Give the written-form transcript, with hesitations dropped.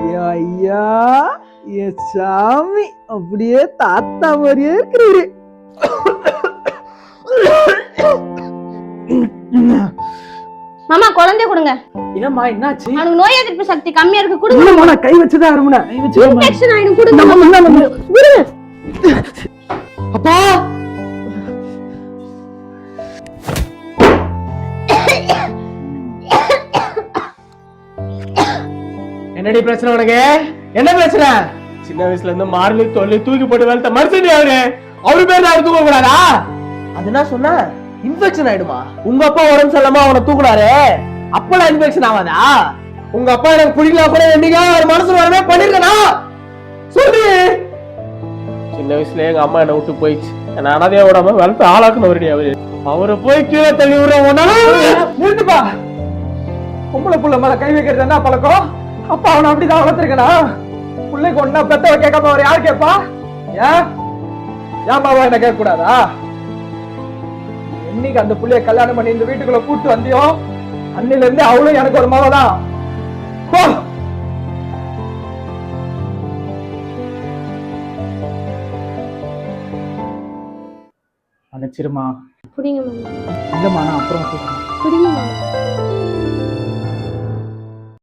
ஐயா என் சாமி அப்படியே தாத்தா மாதிரியே இருக்கிறீரு. மாமா குழந்தை கொடுங்க. ஏமா என்னாச்சு? அவனுக்கு நோய் எதிர்ப்பு சக்தி கம்மியா இருக்கு, கொடுங்க. நான் கை வச்சுதான் அருமனா கை வச்சு இன்ஃபெக்ஷன் ஆயிடும், கொடுங்க. கொடுங்க. அப்பா என்னடி பிரச்சனை உனக்கு? என்ன பிரச்சனை? சின்ன வயசுல இருந்து மார்லி தொல்லி தூக்கி போட்டு வெளுத்த மனுஷன் அவரு பேர் நான் தூக்க கூடாதா? அது என்ன சொன்ன? இன்ஃபெக்ஷன் ஆயிடுமா? உங்க அப்பா உடம்பு சொல்லாம அவனை தூக்குனாரு, அப்பெல்லாம் இன்ஃபெக்ஷன் ஆகாதா? உங்க அப்பா எனக்கு பிடிக்கலாம் கூட என்னைக்கா ஒரு மனசு வரவே பண்ணிருக்கனா சொல்லு. சின்ன வயசுல எங்க அம்மா என்ன விட்டு போயிடுச்சு, என்ன அனாதையா விடாம வளர்த்து ஆளாக்குனவருடி அவரு. அவரை போய் கீழே தள்ளி விடுற நிறுத்துப்பா. பொம்பளை புள்ள மேல கை வைக்கிறது என்ன பழக்கம்? அப்பா அவனை அப்படிதான் வளர்த்திருக்கனா? பிள்ளைக்கு ஒன்னா பெத்தவ கேட்காம அவர் யார் கேட்பா? ஏன் பாபா என்ன கேட்க கூடாதா? என்னைக்கு அந்த புள்ளைய கல்யாணம் பண்ணி இந்த வீட்டுக்குள்ள கூட்டு வந்தியோ அன்னில இருந்து அவளும் எனக்கு ஒரு மகதான். அனுச்சிருமா புரியுங்க இல்லம்மா, நான் அப்புறம் புரியுங்க.